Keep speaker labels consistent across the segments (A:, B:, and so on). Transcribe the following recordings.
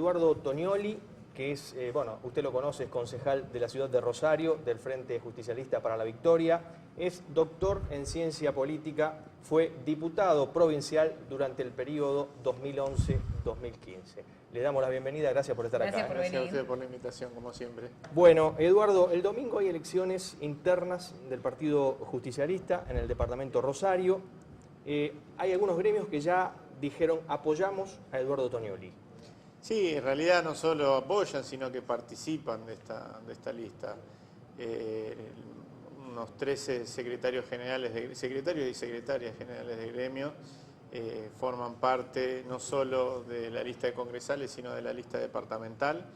A: Eduardo Tonioli, que es, bueno, usted lo conoce, es concejal de la ciudad de Rosario, del Frente Justicialista para la Victoria, es doctor en ciencia política, fue diputado provincial durante el periodo 2011-2015. Le damos la bienvenida, gracias por estar acá.
B: Gracias a usted por la invitación, como siempre.
A: Bueno, Eduardo, el domingo hay elecciones internas del Partido Justicialista en el departamento Rosario. Hay algunos gremios que ya dijeron apoyamos a Eduardo Tonioli.
B: Sí, en realidad no solo apoyan, sino que participan de esta lista. Unos 13 secretarios y secretarias generales de gremio forman parte no solo de la lista de congresales, sino de la lista departamental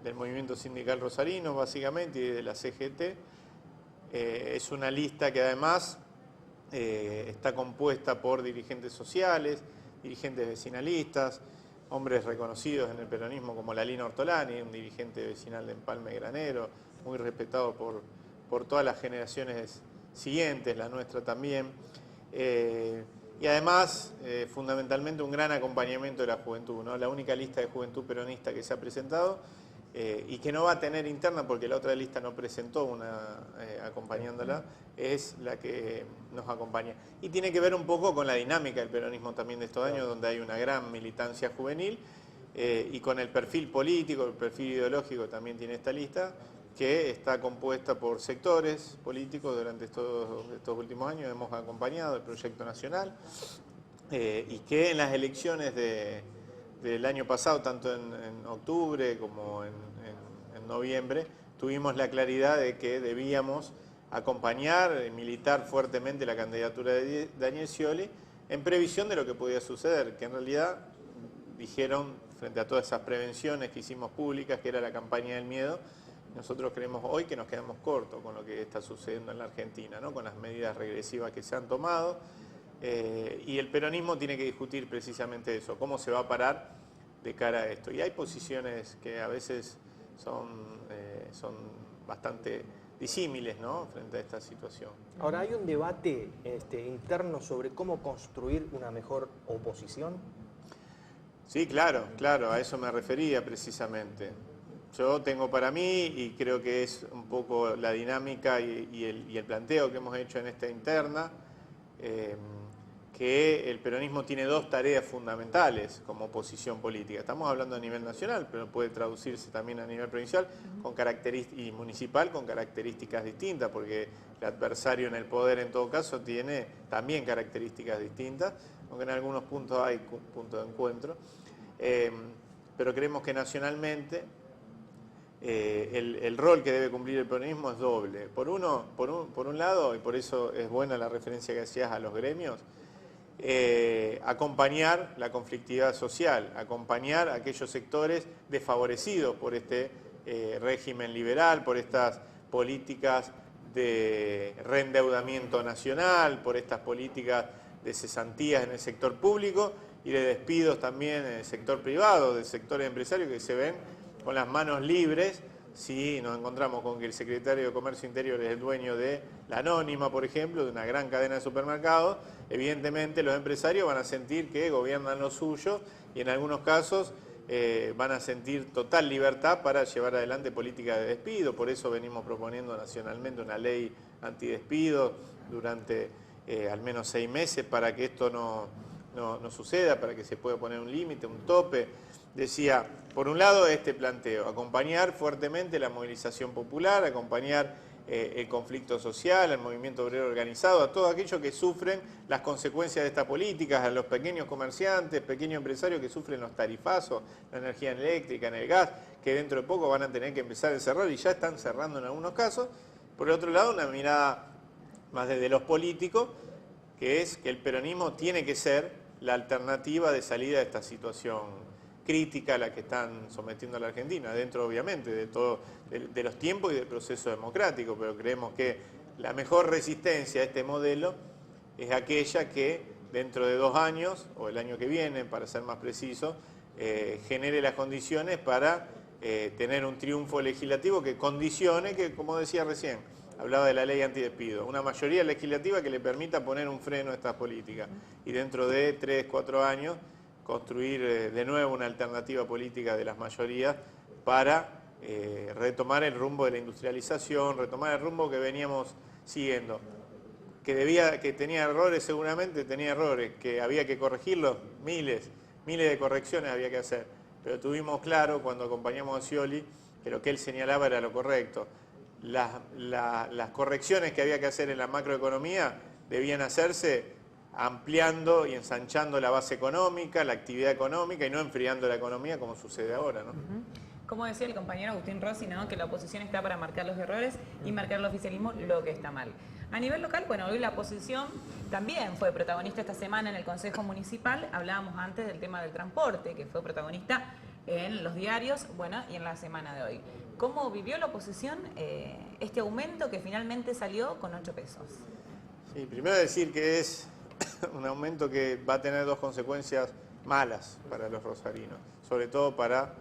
B: del movimiento sindical rosarino, básicamente, y de la CGT. Es una lista que además está compuesta por dirigentes sociales, dirigentes vecinalistas, hombres reconocidos en el peronismo como Lalino Ortolani, un dirigente vecinal de Empalme Granero, muy respetado por todas las generaciones siguientes, la nuestra también. Y además, fundamentalmente, un gran acompañamiento de la juventud, ¿no? La única lista de juventud peronista que se ha presentado y que no va a tener interna porque la otra lista no presentó una acompañándola, es la que nos acompaña. Y tiene que ver un poco con la dinámica del peronismo también de estos años, donde hay una gran militancia juvenil y con el perfil político, el perfil ideológico también tiene esta lista, que está compuesta por sectores políticos. Durante estos últimos años hemos acompañado el proyecto nacional y que en las elecciones del año pasado, tanto en octubre como en noviembre, tuvimos la claridad de que debíamos acompañar, militar fuertemente la candidatura de Daniel Scioli en previsión de lo que podía suceder, que en realidad dijeron, frente a todas esas prevenciones que hicimos públicas, que era la campaña del miedo. Nosotros creemos hoy que nos quedamos cortos con lo que está sucediendo en la Argentina, ¿no? Con las medidas regresivas que se han tomado. Y el peronismo tiene que discutir precisamente eso, cómo se va a parar de cara a esto. Y hay posiciones que a veces son bastante disímiles, ¿no? Frente a esta situación.
A: Ahora, ¿hay un debate interno sobre cómo construir una mejor oposición?
B: Sí, claro, a eso me refería precisamente. Yo tengo para mí, y creo que es un poco la dinámica y el planteo que hemos hecho en esta interna, que el peronismo tiene dos tareas fundamentales como oposición política. Estamos hablando a nivel nacional, pero puede traducirse también a nivel provincial y municipal con características distintas, porque el adversario en el poder en todo caso tiene también características distintas, aunque en algunos puntos hay puntos de encuentro. Pero creemos que nacionalmente el rol que debe cumplir el peronismo es doble. Por un lado, y por eso es buena la referencia que hacías a los gremios, acompañar la conflictividad social, acompañar a aquellos sectores desfavorecidos por este régimen liberal, por estas políticas de reendeudamiento nacional, por estas políticas de cesantías en el sector público y de despidos también en el sector privado, del sector empresario, que se ven con las manos libres si nos encontramos con que el secretario de Comercio Interior es el dueño de La Anónima, por ejemplo, de una gran cadena de supermercados. Evidentemente los empresarios van a sentir que gobiernan lo suyo y en algunos casos van a sentir total libertad para llevar adelante políticas de despido. Por eso venimos proponiendo nacionalmente una ley antidespido durante al menos 6 meses para que esto no suceda, para que se pueda poner un límite, un tope. Decía, por un lado, este planteo, acompañar fuertemente la movilización popular, acompañar el conflicto social, el movimiento obrero organizado, a todos aquellos que sufren las consecuencias de estas políticas, a los pequeños comerciantes, pequeños empresarios que sufren los tarifazos, la energía eléctrica, en el gas, que dentro de poco van a tener que empezar a cerrar y ya están cerrando en algunos casos. Por el otro lado, una mirada más desde los políticos, que es que el peronismo tiene que ser la alternativa de salida de esta situación crítica a la que están sometiendo a la Argentina, dentro obviamente de los tiempos y del proceso democrático, pero creemos que la mejor resistencia a este modelo es aquella que dentro de 2 años, o el año que viene, para ser más preciso, genere las condiciones para tener un triunfo legislativo que condicione, que como decía recién, hablaba de la ley antidespido, una mayoría legislativa que le permita poner un freno a estas políticas y dentro de 3, 4 años construir de nuevo una alternativa política de las mayorías para retomar el rumbo de la industrialización, retomar el rumbo que veníamos siguiendo. Que tenía errores, seguramente tenía errores, que había que corregirlos, miles de correcciones había que hacer, pero tuvimos claro cuando acompañamos a Scioli que lo que él señalaba era lo correcto. Las correcciones que había que hacer en la macroeconomía debían hacerse ampliando y ensanchando la base económica, la actividad económica y no enfriando la economía como sucede ahora, ¿no?
C: Como decía el compañero Agustín Rossi, ¿no?, que la oposición está para marcar los errores y marcar al oficialismo lo que está mal. A nivel local, bueno, hoy la oposición también fue protagonista esta semana en el Consejo Municipal. Hablábamos antes del tema del transporte, que fue protagonista en los diarios, bueno, y en la semana de hoy. ¿Cómo vivió la oposición este aumento que finalmente salió con 8 pesos? Sí,
B: primero decir que es un aumento que va a tener dos consecuencias malas para los rosarinos, sobre todo para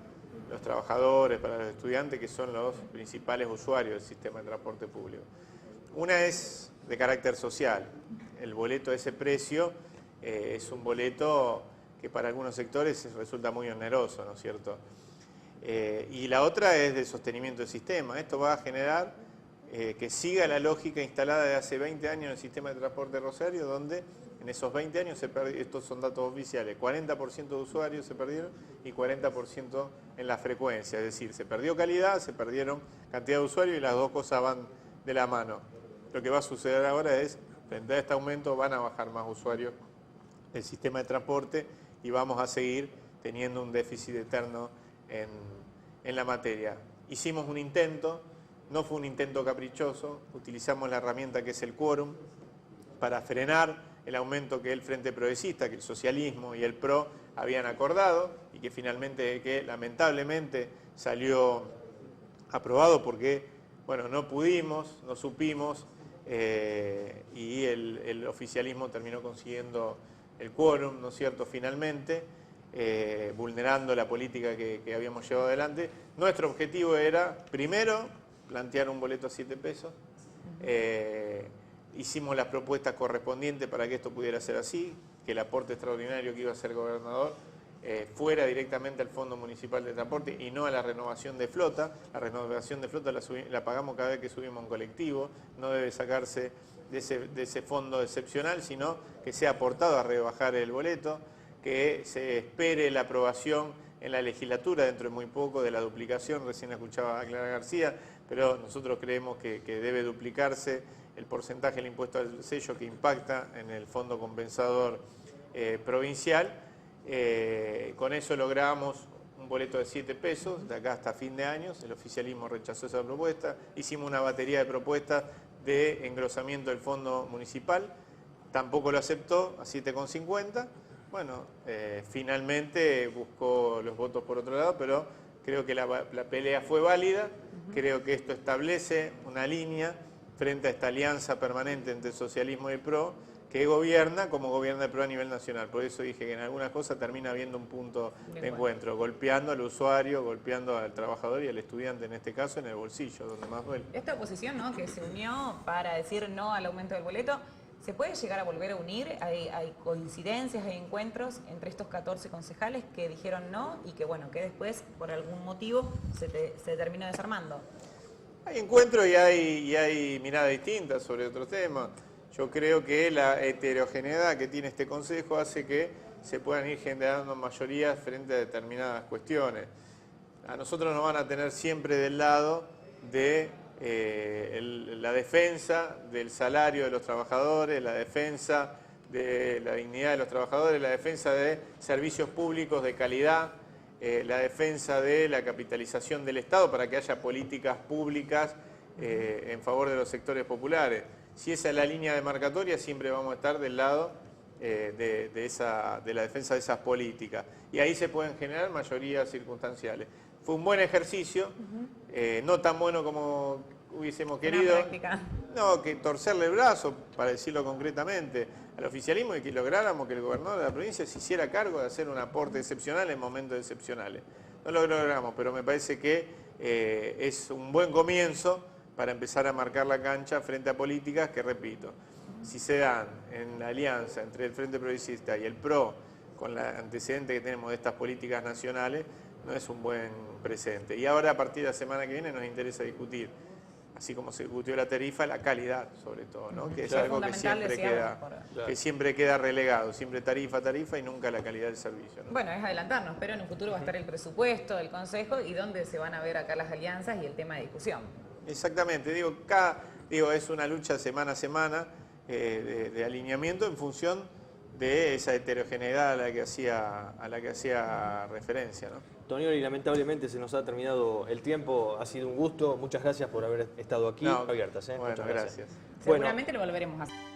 B: los trabajadores, para los estudiantes, que son los principales usuarios del sistema de transporte público. Una es de carácter social. El boleto de ese precio es un boleto que para algunos sectores resulta muy oneroso, ¿no es cierto? Y la otra es de sostenimiento del sistema. Esto va a generar que siga la lógica instalada de hace 20 años en el sistema de transporte de Rosario, donde en esos 20 años se perdió, estos son datos oficiales, 40% de usuarios se perdieron y 40% en la frecuencia. Es decir, se perdió calidad, se perdieron cantidad de usuarios y las dos cosas van de la mano. Lo que va a suceder ahora es, frente a este aumento, van a bajar más usuarios del sistema de transporte y vamos a seguir teniendo un déficit eterno en la materia. Hicimos un intento, no fue un intento caprichoso, utilizamos la herramienta que es el quórum para frenar el aumento que el Frente Progresista, que el socialismo y el PRO habían acordado y que finalmente, que lamentablemente salió aprobado porque, bueno, no pudimos, no supimos y el oficialismo terminó consiguiendo el quórum, ¿no es cierto?, finalmente, vulnerando la política que habíamos llevado adelante. Nuestro objetivo era, primero, plantear un boleto a 7 pesos. Hicimos las propuestas correspondientes para que esto pudiera ser así, que el aporte extraordinario que iba a hacer el gobernador fuera directamente al Fondo Municipal de Transporte y no a la renovación de flota. La renovación de flota la pagamos cada vez que subimos un colectivo, no debe sacarse de ese fondo excepcional, sino que sea aportado a rebajar el boleto, que se espere la aprobación en la legislatura dentro de muy poco de la duplicación. Recién escuchaba a Clara García, pero nosotros creemos que debe duplicarse el porcentaje del impuesto al sello que impacta en el fondo compensador provincial. Con eso logramos un boleto de 7 pesos, de acá hasta fin de año. El oficialismo rechazó esa propuesta. Hicimos una batería de propuestas de engrosamiento del fondo municipal, tampoco lo aceptó, a 7,50. Bueno, finalmente buscó los votos por otro lado, pero creo que la pelea fue válida. Creo que esto establece una línea frente a esta alianza permanente entre el socialismo y el PRO, que gobierna como gobierna el PRO a nivel nacional. Por eso dije que en algunas cosas termina habiendo un punto de encuentro, golpeando al usuario, golpeando al trabajador y al estudiante, en este caso, en el bolsillo, donde más duele.
C: Esta oposición, ¿no?, que se unió para decir no al aumento del boleto, ¿se puede llegar a volver a unir? ¿Hay coincidencias, hay encuentros entre estos 14 concejales que dijeron no y que, bueno, que después, por algún motivo, se terminó desarmando?
B: Hay encuentros y hay miradas distintas sobre otros temas. Yo creo que la heterogeneidad que tiene este Consejo hace que se puedan ir generando mayorías frente a determinadas cuestiones. A nosotros nos van a tener siempre del lado de la defensa del salario de los trabajadores, la defensa de la dignidad de los trabajadores, la defensa de servicios públicos de calidad, la defensa de la capitalización del Estado para que haya políticas públicas en favor de los sectores populares. Si esa es la línea demarcatoria, siempre vamos a estar del lado de la defensa de esas políticas. Y ahí se pueden generar mayorías circunstanciales. Fue un buen ejercicio, no tan bueno como hubiésemos querido. No, que torcerle el brazo, para decirlo concretamente, al oficialismo y que lográramos que el gobernador de la provincia se hiciera cargo de hacer un aporte excepcional en momentos excepcionales. No lo logramos, pero me parece que es un buen comienzo para empezar a marcar la cancha frente a políticas que, repito, si se dan en la alianza entre el Frente Progresista y el PRO, con el antecedente que tenemos de estas políticas nacionales, no es un buen presente. Y ahora, a partir de la semana que viene, nos interesa discutir, así como se discutió la tarifa, la calidad, sobre todo, ¿no? Que es algo que siempre queda relegado, siempre tarifa, tarifa y nunca la calidad del servicio, ¿no?
C: Bueno, es adelantarnos, pero en un futuro va a estar el presupuesto, el Consejo y dónde se van a ver acá las alianzas y el tema de discusión.
B: Exactamente, es una lucha semana a semana de alineamiento en función de esa heterogeneidad a la que hacía referencia, ¿no?
A: Tonioli, lamentablemente se nos ha terminado el tiempo, ha sido un gusto, muchas gracias por haber estado aquí, abiertas.
B: Bueno,
A: Muchas
B: gracias.
C: Seguramente lo volveremos a hacer.